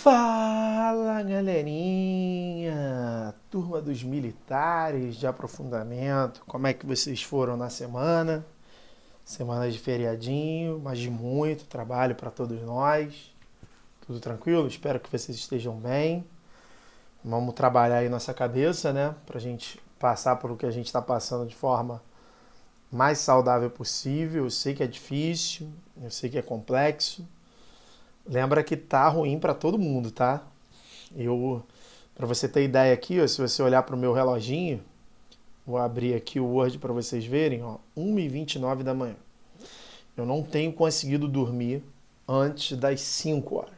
Fala, galerinha! Turma dos militares de aprofundamento. Como é que vocês foram na semana? Semana de feriadinho, mas de muito trabalho para todos nós. Tudo tranquilo? Espero que vocês estejam bem. Vamos trabalhar aí nossa cabeça, né? Pra gente passar por o que a gente está passando de forma mais saudável possível. Eu sei que é difícil, eu sei que é complexo. Lembra que tá ruim para todo mundo, tá? Para você ter ideia aqui, ó, se você olhar para o meu reloginho, vou abrir aqui o Word para vocês verem, ó, 1h29 da manhã. Eu não tenho conseguido dormir antes das 5 horas.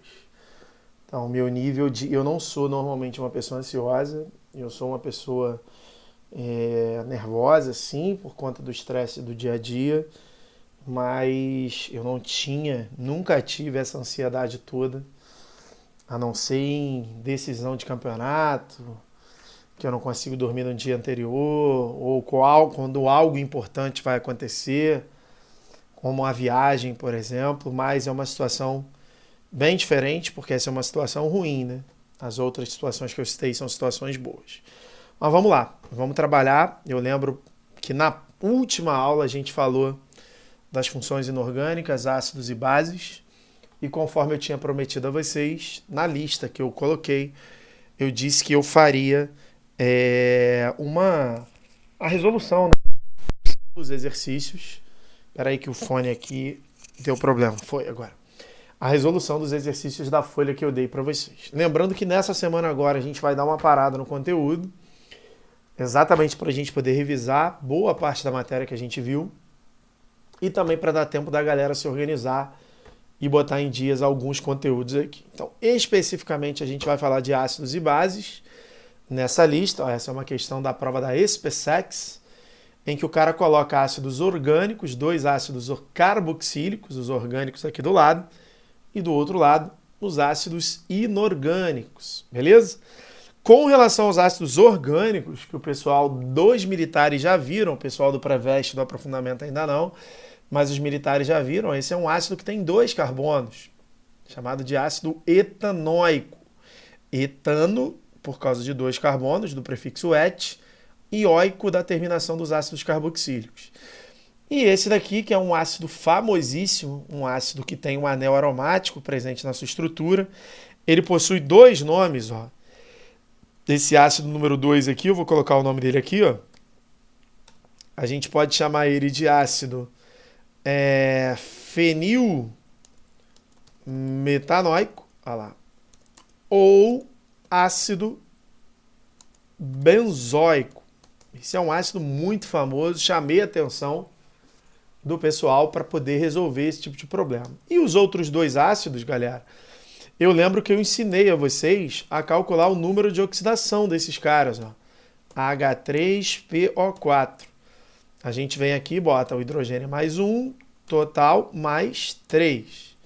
Então, meu nível de... Eu não sou normalmente uma pessoa ansiosa, eu sou uma pessoa nervosa, sim, por conta do estresse do dia a dia, mas eu nunca tive essa ansiedade toda, a não ser em decisão de campeonato, que eu não consigo dormir no dia anterior, ou quando algo importante vai acontecer, como uma viagem, por exemplo, mas é uma situação bem diferente, porque essa é uma situação ruim, né? As outras situações que eu citei são situações boas. Mas vamos lá, vamos trabalhar. Eu lembro que na última aula a gente falou das funções inorgânicas, ácidos e bases, e conforme eu tinha prometido a vocês, na lista que eu coloquei, eu disse que eu faria a resolução, né, dos exercícios. Espera aí que o fone aqui deu problema, foi agora. A resolução dos exercícios da folha que eu dei para vocês. Lembrando que nessa semana agora a gente vai dar uma parada no conteúdo, exatamente para a gente poder revisar boa parte da matéria que a gente viu, e também para dar tempo da galera se organizar e botar em dias alguns conteúdos aqui. Então, especificamente, a gente vai falar de ácidos e bases nessa lista. Essa é uma questão da prova da SPSEX, em que o cara coloca ácidos orgânicos, 2 ácidos carboxílicos, os orgânicos aqui do lado, e do outro lado, os ácidos inorgânicos, beleza? Com relação aos ácidos orgânicos, que o pessoal dos militares já viram, o pessoal do pré-veste, do aprofundamento ainda não, mas os militares já viram, esse é um ácido que tem 2 carbonos, chamado de ácido etanóico. Etano, por causa de 2 carbonos, do prefixo et, e óico, da terminação dos ácidos carboxílicos. E esse daqui, que é um ácido famosíssimo, um ácido que tem um anel aromático presente na sua estrutura, ele possui 2 nomes, ó. Esse ácido número 2 aqui, eu vou colocar o nome dele aqui, ó. A gente pode chamar ele de ácido fenilmetanoico, olha lá, ou ácido benzoico. Esse é um ácido muito famoso, chamei a atenção do pessoal para poder resolver esse tipo de problema. E os outros 2 ácidos, galera, eu lembro que eu ensinei a vocês a calcular o número de oxidação desses caras, ó. H3PO4. A gente vem aqui e bota o hidrogênio mais 1, total mais 3.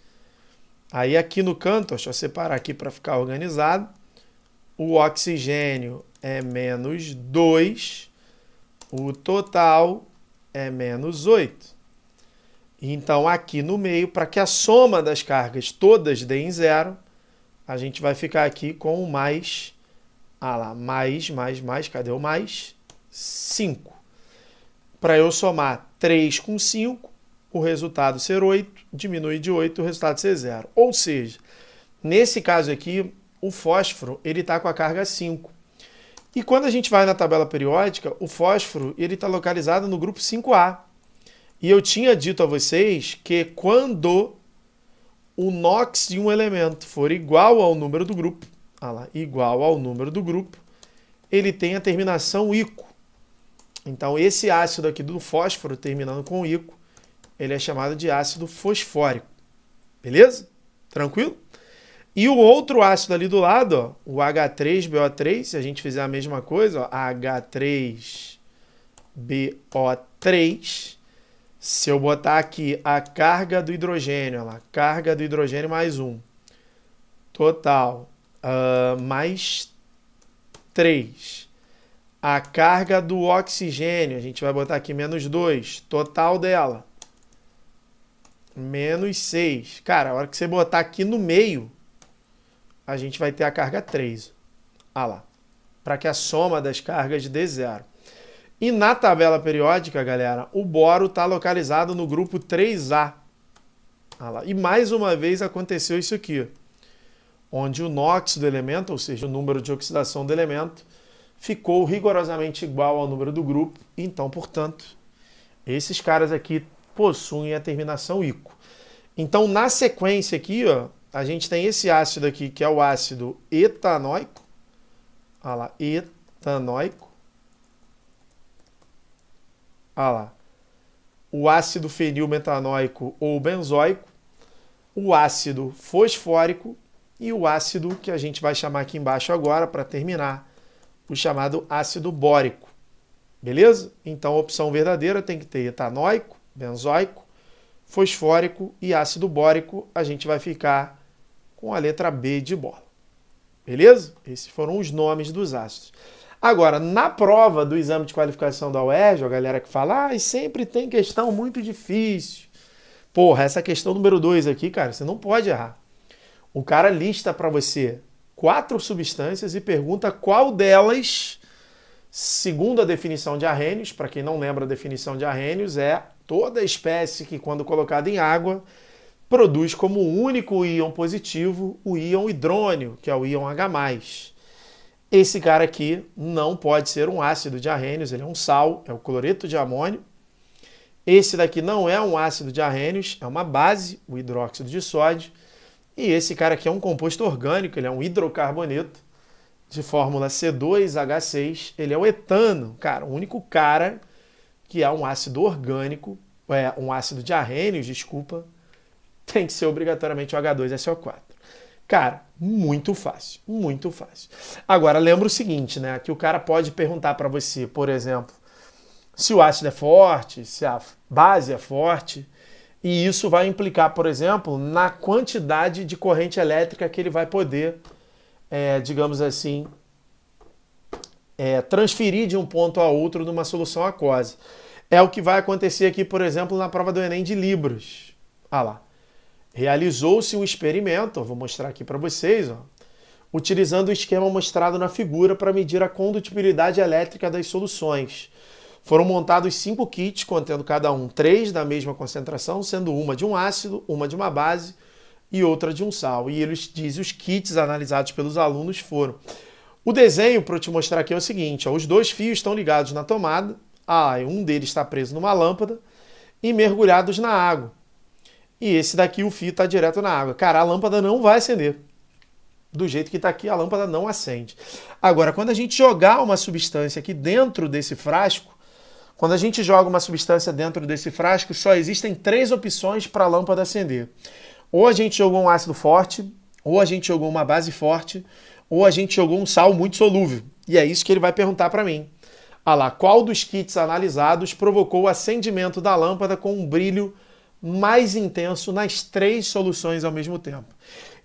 Aí aqui no canto, deixa eu separar aqui para ficar organizado, o oxigênio é menos 2, o total é menos 8. Então aqui no meio, para que a soma das cargas todas dê em 0, a gente vai ficar aqui com o mais, mais, cadê o mais? 5. Para eu somar 3 com 5, o resultado ser 8, diminui de 8, o resultado ser 0. Ou seja, nesse caso aqui, o fósforo ele está com a carga 5. E quando a gente vai na tabela periódica, o fósforo ele está localizado no grupo 5A. E eu tinha dito a vocês que quando o NOx de um elemento for igual ao número do grupo, ele tem a terminação ico. Então esse ácido aqui do fósforo, terminando com ico, ele é chamado de ácido fosfórico. Beleza? Tranquilo? E o outro ácido ali do lado, ó, o H3BO3, se a gente fizer a mesma coisa, ó, H3BO3, se eu botar aqui a carga do hidrogênio, olha lá, carga do hidrogênio mais 1, total, mais 3. A carga do oxigênio, a gente vai botar aqui menos 2, total dela, menos 6. Cara, a hora que você botar aqui no meio, a gente vai ter a carga 3. Ah lá. Para que a soma das cargas dê 0. E na tabela periódica, galera, o boro está localizado no grupo 3A. Ah lá. E mais uma vez aconteceu isso aqui, onde o NOx do elemento, ou seja, o número de oxidação do elemento, ficou rigorosamente igual ao número do grupo. Então, portanto, esses caras aqui possuem a terminação ico. Então, na sequência aqui, ó, a gente tem esse ácido aqui, que é o ácido etanóico. Olha lá, etanóico. Olha lá. O ácido fenilmetanóico ou benzoico. O ácido fosfórico. E o ácido que a gente vai chamar aqui embaixo agora, para terminar, o chamado ácido bórico. Beleza? Então, a opção verdadeira tem que ter etanóico, benzoico, fosfórico e ácido bórico. A gente vai ficar com a letra B de bola. Beleza? Esses foram os nomes dos ácidos. Agora, na prova do exame de qualificação da UERJ, a galera que fala, e sempre tem questão muito difícil. Porra, essa questão número 2 aqui, cara, você não pode errar. O cara lista para você 4 substâncias e pergunta qual delas, segundo a definição de Arrhenius, para quem não lembra a definição de Arrhenius, é toda espécie que, quando colocada em água, produz como único íon positivo o íon hidrônio, que é o íon H+. Esse cara aqui não pode ser um ácido de Arrhenius, ele é um sal, é o cloreto de amônio. Esse daqui não é um ácido de Arrhenius, é uma base, o hidróxido de sódio. E esse cara aqui é um composto orgânico, ele é um hidrocarboneto de fórmula C2H6. Ele é o etano, cara, o único cara que é um ácido orgânico, um ácido de Arrhenius, desculpa, tem que ser obrigatoriamente o H2SO4. Cara, muito fácil, muito fácil. Agora, lembra o seguinte, né, que o cara pode perguntar para você, por exemplo, se o ácido é forte, se a base é forte, e isso vai implicar, por exemplo, na quantidade de corrente elétrica que ele vai poder, digamos assim, transferir de um ponto a outro numa solução aquosa. É o que vai acontecer aqui, por exemplo, na prova do Enem de Libras. Ah lá. Realizou-se um experimento, vou mostrar aqui para vocês, ó, utilizando o esquema mostrado na figura para medir a condutibilidade elétrica das soluções. Foram montados 5 kits, contendo cada um 3 da mesma concentração, sendo uma de um ácido, uma de uma base e outra de um sal. E eles dizem os kits analisados pelos alunos foram. O desenho, para eu te mostrar aqui, é o seguinte, ó, os 2 fios estão ligados na tomada, um deles está preso numa lâmpada e mergulhados na água. E esse daqui, o fio está direto na água. Cara, a lâmpada não vai acender. Do jeito que está aqui, a lâmpada não acende. Agora, quando a gente jogar uma substância aqui dentro desse frasco, quando a gente joga uma substância dentro desse frasco, só existem 3 opções para a lâmpada acender. Ou a gente jogou um ácido forte, ou a gente jogou uma base forte, ou a gente jogou um sal muito solúvel. E é isso que ele vai perguntar para mim. Qual dos kits analisados provocou o acendimento da lâmpada com um brilho mais intenso nas 3 soluções ao mesmo tempo?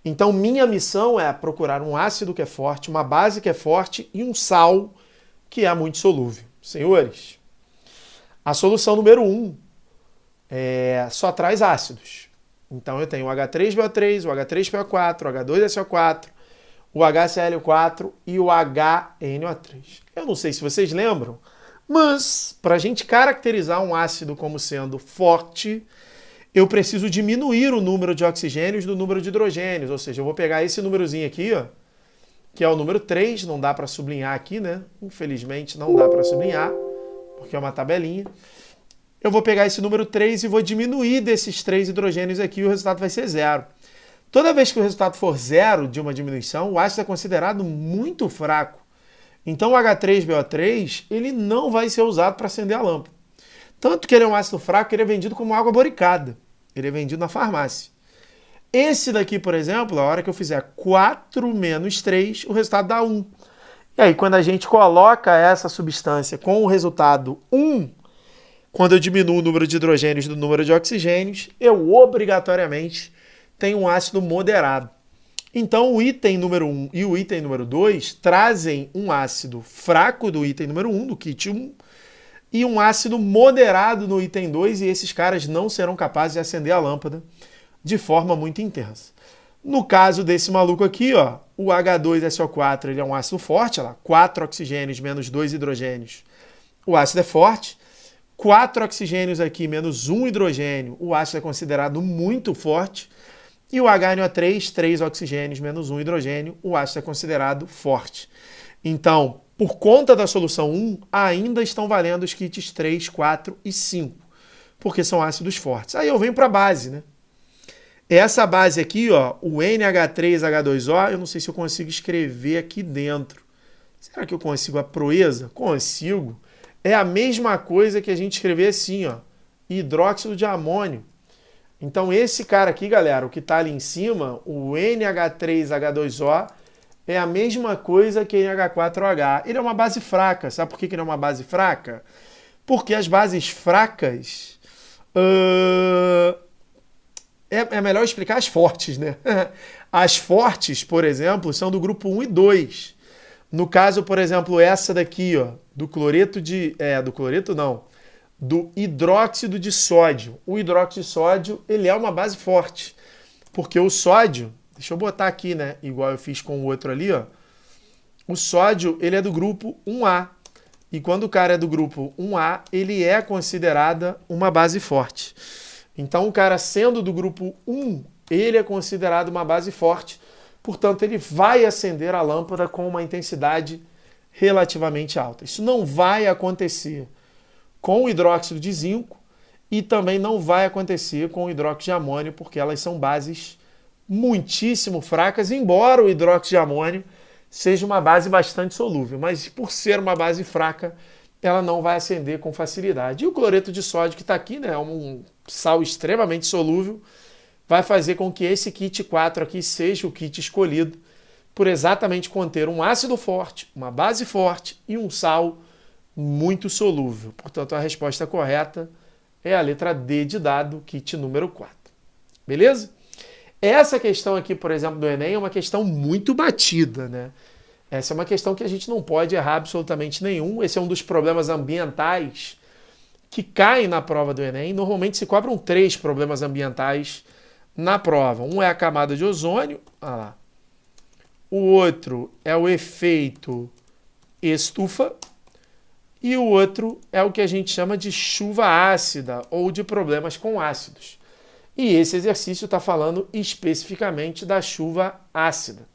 Então, minha missão é procurar um ácido que é forte, uma base que é forte e um sal que é muito solúvel. Senhores, a solução número 1 só traz ácidos. Então, eu tenho o H3BO3, o H3PO4, o H2SO4, o HCl4 e o HNO3. Eu não sei se vocês lembram, mas para a gente caracterizar um ácido como sendo forte, eu preciso diminuir o número de oxigênios do número de hidrogênios. Ou seja, eu vou pegar esse númerozinho aqui, ó, que é o número 3, não dá para sublinhar aqui, né? Infelizmente não dá para sublinhar, porque é uma tabelinha. Eu vou pegar esse número 3 e vou diminuir desses 3 hidrogênios aqui e o resultado vai ser 0. Toda vez que o resultado for 0 de uma diminuição, o ácido é considerado muito fraco. Então o H3BO3 ele não vai ser usado para acender a lâmpada. Tanto que ele é um ácido fraco, ele é vendido como água boricada. Ele é vendido na farmácia. Esse daqui, por exemplo, a hora que eu fizer 4 menos 3, o resultado dá 1. E aí, quando a gente coloca essa substância com o resultado 1, quando eu diminuo o número de hidrogênios do número de oxigênios, eu obrigatoriamente tenho um ácido moderado. Então, o item número 1 e o item número 2 trazem um ácido fraco do item número 1, do kit 1, e um ácido moderado no item 2, e esses caras não serão capazes de acender a lâmpada de forma muito intensa. No caso desse maluco aqui, ó, o H2SO4 ele é um ácido forte, olha lá, 4 oxigênios menos 2 hidrogênios, o ácido é forte. 4 oxigênios aqui menos 1 hidrogênio, o ácido é considerado muito forte. E o HNO3, 3 oxigênios menos 1 hidrogênio, o ácido é considerado forte. Então, por conta da solução 1, ainda estão valendo os kits 3, 4 e 5, porque são ácidos fortes. Aí eu venho para a base, né? Essa base aqui, ó, o NH3H2O, eu não sei se eu consigo escrever aqui dentro. Será que eu consigo a proeza? Consigo. É a mesma coisa que a gente escrever assim, ó, hidróxido de amônio. Então esse cara aqui, galera, o que está ali em cima, o NH3H2O, é a mesma coisa que NH4OH. Ele é uma base fraca. Sabe por que ele é uma base fraca? Porque as bases fracas... É melhor explicar as fortes, né? As fortes, por exemplo, são do grupo 1 e 2. No caso, por exemplo, essa daqui, ó, do cloreto de... do cloreto não. Do hidróxido de sódio. O hidróxido de sódio, ele é uma base forte. Porque o sódio... Deixa eu botar aqui, né? Igual eu fiz com o outro ali, ó. O sódio, ele é do grupo 1A. E quando o cara é do grupo 1A, ele é considerada uma base forte. Então, o cara sendo do grupo 1, ele é considerado uma base forte. Portanto, ele vai acender a lâmpada com uma intensidade relativamente alta. Isso não vai acontecer com o hidróxido de zinco e também não vai acontecer com o hidróxido de amônio, porque elas são bases muitíssimo fracas, embora o hidróxido de amônio seja uma base bastante solúvel. Mas por ser uma base fraca, ela não vai acender com facilidade. E o cloreto de sódio que está aqui, né, é um sal extremamente solúvel, vai fazer com que esse kit 4 aqui seja o kit escolhido por exatamente conter um ácido forte, uma base forte e um sal muito solúvel. Portanto, a resposta correta é a letra D de dado, kit número 4. Beleza? Essa questão aqui, por exemplo, do Enem é uma questão muito batida, né? Essa é uma questão que a gente não pode errar absolutamente nenhum. Esse é um dos problemas ambientais que caem na prova do Enem. Normalmente se cobram 3 problemas ambientais na prova. Um é a camada de ozônio, olha lá. O outro é o efeito estufa. E o outro é o que a gente chama de chuva ácida ou de problemas com ácidos. E esse exercício está falando especificamente da chuva ácida.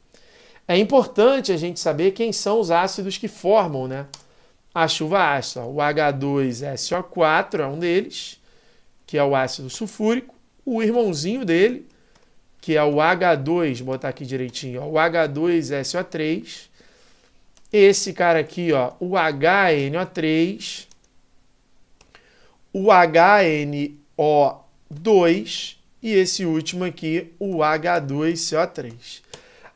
É importante a gente saber quem são os ácidos que formam, né, a chuva ácida. O H2SO4 é um deles, que é o ácido sulfúrico. O irmãozinho dele, que é o H2, vou botar aqui direitinho, ó, o H2SO3. Esse cara aqui, ó, o HNO3. O HNO2 e esse último aqui, o H2CO3.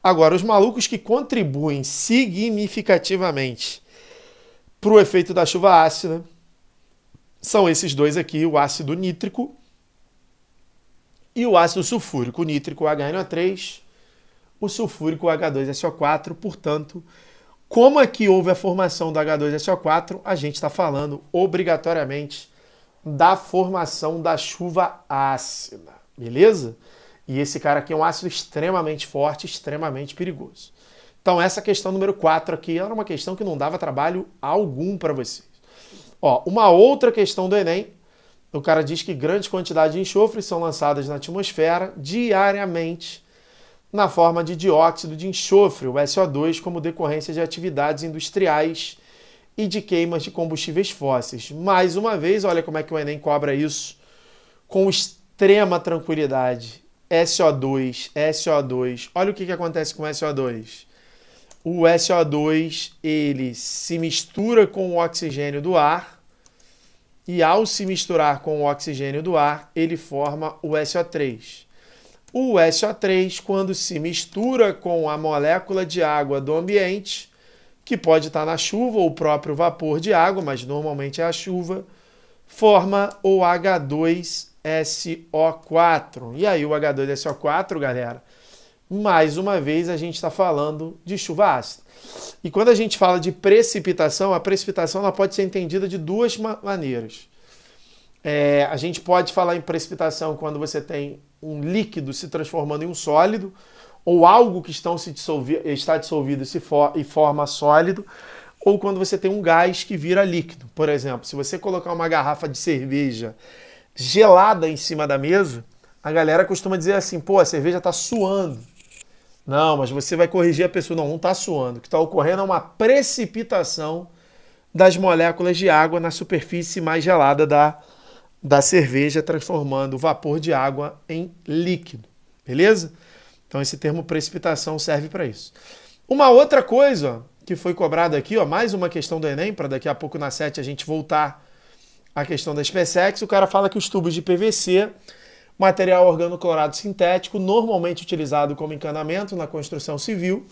Agora, os malucos que contribuem significativamente para o efeito da chuva ácida são esses dois aqui, o ácido nítrico e o ácido sulfúrico. O nítrico, o HNO3, o sulfúrico, o H2SO4. Portanto, como aqui houve a formação do H2SO4, a gente está falando obrigatoriamente da formação da chuva ácida, beleza? E esse cara aqui é um ácido extremamente forte, extremamente perigoso. Então essa questão número 4 aqui era uma questão que não dava trabalho algum para vocês. Ó, uma outra questão do Enem, o cara diz que grandes quantidades de enxofre são lançadas na atmosfera diariamente na forma de dióxido de enxofre, o SO2, como decorrência de atividades industriais e de queimas de combustíveis fósseis. Mais uma vez, olha como é que o Enem cobra isso com extrema tranquilidade. SO2, SO2. Olha o que acontece com o SO2. O SO2, ele se mistura com o oxigênio do ar e ao se misturar com o oxigênio do ar, ele forma o SO3. O SO3, quando se mistura com a molécula de água do ambiente, que pode estar na chuva ou o próprio vapor de água, mas normalmente é a chuva, forma o H2SO4. E aí o H2SO4, galera, mais uma vez a gente está falando de chuva ácida. E quando a gente fala de precipitação, a precipitação ela pode ser entendida de duas maneiras. A gente pode falar em precipitação quando você tem um líquido se transformando em um sólido, ou algo que está dissolvido e forma sólido, ou quando você tem um gás que vira líquido. Por exemplo, se você colocar uma garrafa de cerveja gelada em cima da mesa, a galera costuma dizer assim, pô, a cerveja está suando. Não, mas você vai corrigir a pessoa. Não está suando. O que está ocorrendo é uma precipitação das moléculas de água na superfície mais gelada da cerveja, transformando o vapor de água em líquido. Beleza? Então esse termo precipitação serve para isso. Uma outra coisa, ó, que foi cobrada aqui, ó, mais uma questão do Enem, para daqui a pouco na 7 a gente voltar à questão da SpaceX, o cara fala que os tubos de PVC, material organoclorado sintético, normalmente utilizado como encanamento na construção civil,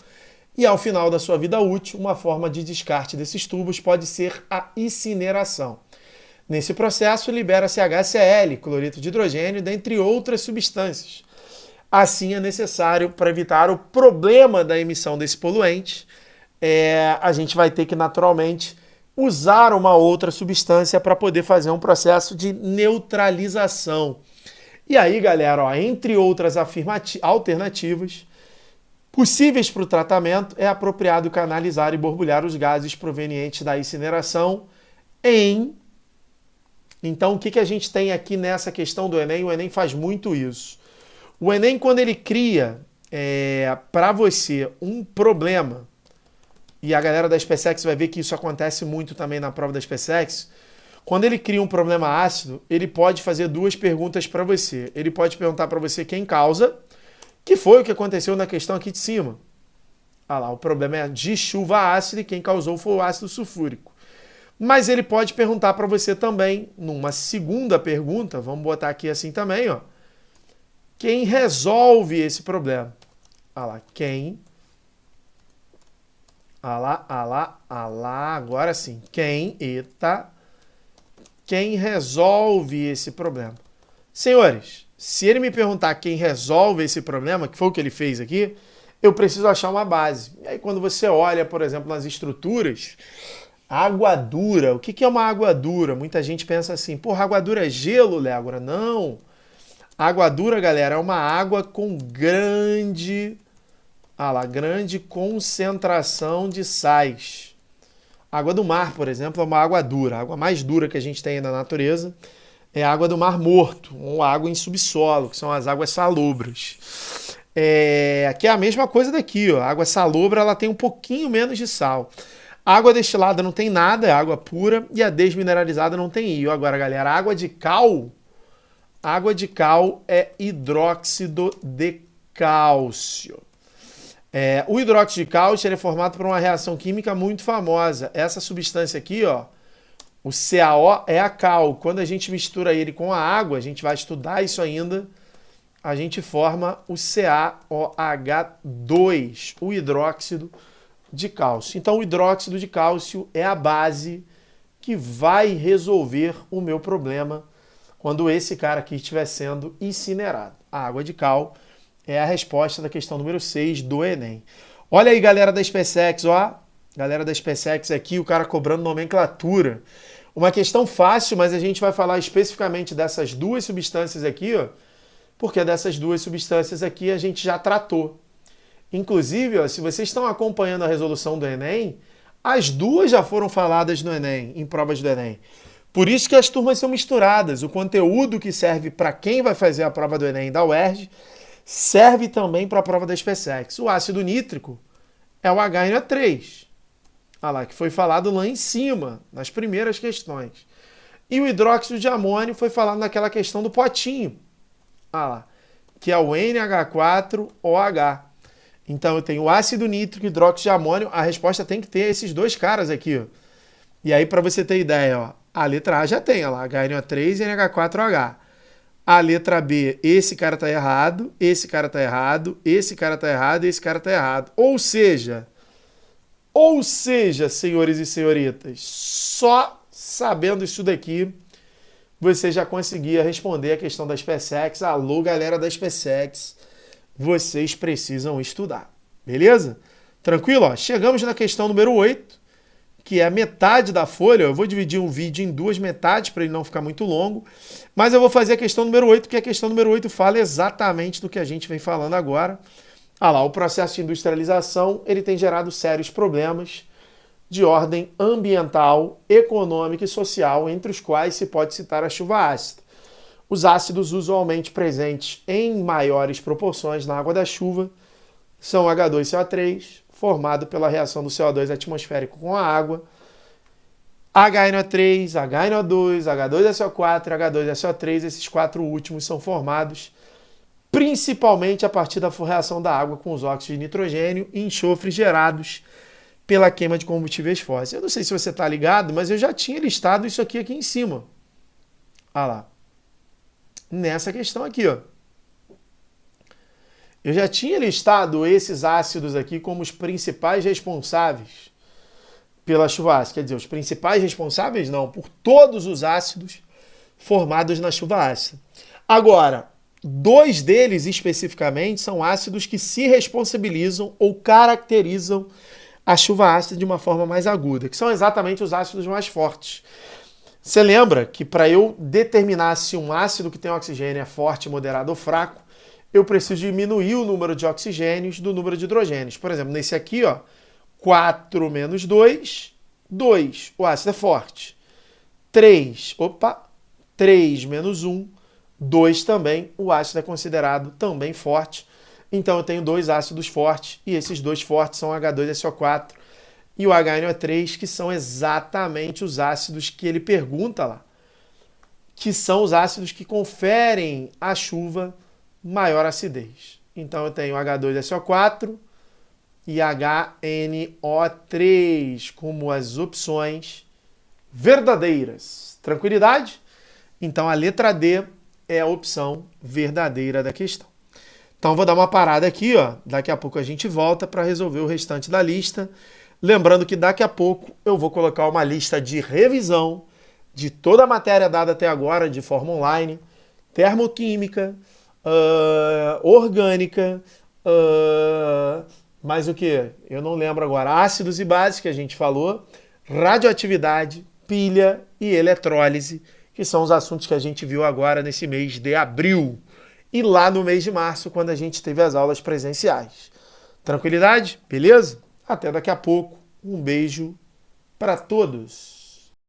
e ao final da sua vida útil, uma forma de descarte desses tubos pode ser a incineração. Nesse processo, libera-se HCl, cloreto de hidrogênio, dentre outras substâncias. Assim, é necessário, para evitar o problema da emissão desse poluente, a gente vai ter que, naturalmente, usar uma outra substância para poder fazer um processo de neutralização. E aí, galera, ó, entre outras alternativas possíveis para o tratamento, é apropriado canalizar e borbulhar os gases provenientes da incineração em... Então, o que a gente tem aqui nessa questão do Enem? O Enem faz muito isso. O Enem, quando ele cria para você um problema, e a galera da SpaceX vai ver que isso acontece muito também na prova da SpaceX, quando ele cria um problema ácido, ele pode fazer duas perguntas para você. Ele pode perguntar para você quem causa, que foi o que aconteceu na questão aqui de cima. Ah lá, o problema é de chuva ácida e quem causou foi o ácido sulfúrico. Mas ele pode perguntar para você também, numa segunda pergunta, vamos botar aqui assim também, ó, quem resolve esse problema? Ah lá, quem... agora sim. Quem resolve esse problema? Senhores, se ele me perguntar quem resolve esse problema, que foi o que ele fez aqui, eu preciso achar uma base. E aí quando você olha, por exemplo, nas estruturas, água dura. O que é uma água dura? Muita gente pensa assim, porra, água dura é gelo, Légora? Não. Água dura, galera, é uma água com grande concentração de sais. Água do mar, por exemplo, é uma água dura. A água mais dura que a gente tem na natureza é a água do mar morto, ou água em subsolo, que são as águas salobras. Que é a mesma coisa daqui, ó. A água salobra, ela tem um pouquinho menos de sal. A água destilada não tem nada, é água pura, e a desmineralizada não tem íon. Agora, galera, a água de cal é hidróxido de cálcio. O hidróxido de cálcio ele é formado por uma reação química muito famosa. Essa substância aqui, ó, o CaO é a cal. Quando a gente mistura ele com a água, a gente vai estudar isso ainda, a gente forma o CaOH2, o hidróxido de cálcio. Então, o hidróxido de cálcio é a base que vai resolver o meu problema quando esse cara aqui estiver sendo incinerado. A água de cal é a resposta da questão número 6 do Enem. Olha aí, galera da SpaceX, ó. Galera da SpaceX aqui, o cara cobrando nomenclatura. Uma questão fácil, mas a gente vai falar especificamente dessas duas substâncias aqui, ó, porque dessas duas substâncias aqui a gente já tratou. Inclusive, ó, se vocês estão acompanhando a resolução do Enem, as duas já foram faladas no Enem, em provas do Enem. Por isso que as turmas são misturadas. O conteúdo que serve para quem vai fazer a prova do Enem da UERJ serve também para a prova da SpaceX. O ácido nítrico é o HNO3. Olha lá, que foi falado lá em cima, nas primeiras questões. E o hidróxido de amônio foi falado naquela questão do potinho. Olha lá, que é o NH4OH. Então eu tenho o ácido nítrico e hidróxido de amônio. A resposta tem que ter esses dois caras aqui, ó. E aí, para você ter ideia, ó, a letra A já tem, ó lá, HNO3 e NH4OH. A letra B, esse cara tá errado, esse cara tá errado, esse cara tá errado, esse cara tá errado. Ou seja, senhores e senhoritas, só sabendo isso daqui, você já conseguia responder a questão da SpaceX. Alô, galera da SpaceX, vocês precisam estudar, beleza? Tranquilo? Ó, chegamos na questão número 8, que é a metade da folha. Eu vou dividir um vídeo em duas metades para ele não ficar muito longo, mas eu vou fazer a questão número 8, que a questão número 8 fala exatamente do que a gente vem falando agora. Ah lá, o processo de industrialização ele tem gerado sérios problemas de ordem ambiental, econômica e social, entre os quais se pode citar a chuva ácida. Os ácidos usualmente presentes em maiores proporções na água da chuva são H2CO3, formado pela reação do CO2 atmosférico com a água, HNO3, HNO2, H2SO4 e H2SO3, esses quatro últimos são formados principalmente a partir da reação da água com os óxidos de nitrogênio e enxofre gerados pela queima de combustíveis fósseis. Eu não sei se você está ligado, mas eu já tinha listado isso aqui em cima. Olha lá. Nessa questão aqui, ó. Eu já tinha listado esses ácidos aqui como os principais responsáveis pela chuva ácida. Quer dizer, os principais responsáveis não, por todos os ácidos formados na chuva ácida. Agora, dois deles especificamente são ácidos que se responsabilizam ou caracterizam a chuva ácida de uma forma mais aguda, que são exatamente os ácidos mais fortes. Você lembra que para eu determinar se um ácido que tem oxigênio é forte, moderado ou fraco, eu preciso diminuir o número de oxigênios do número de hidrogênios. Por exemplo, nesse aqui, ó, 4 menos 2, 2. O ácido é forte. 3 menos 1, 2 também. O ácido é considerado também forte. Então eu tenho dois ácidos fortes e esses dois fortes são H2SO4 e o HNO3, que são exatamente os ácidos que ele pergunta lá, que são os ácidos que conferem à chuva maior acidez. Então eu tenho H2SO4 e HNO3 como as opções verdadeiras. Tranquilidade? Então a letra D é a opção verdadeira da questão. Então vou dar uma parada aqui, ó. Daqui a pouco a gente volta para resolver o restante da lista. Lembrando que daqui a pouco eu vou colocar uma lista de revisão de toda a matéria dada até agora de forma online, termoquímica, orgânica, mais o que? Eu não lembro agora. Ácidos e bases que a gente falou, radioatividade, pilha e eletrólise, que são os assuntos que a gente viu agora nesse mês de abril. E lá no mês de março, quando a gente teve as aulas presenciais. Tranquilidade? Beleza? Até daqui a pouco. Um beijo para todos.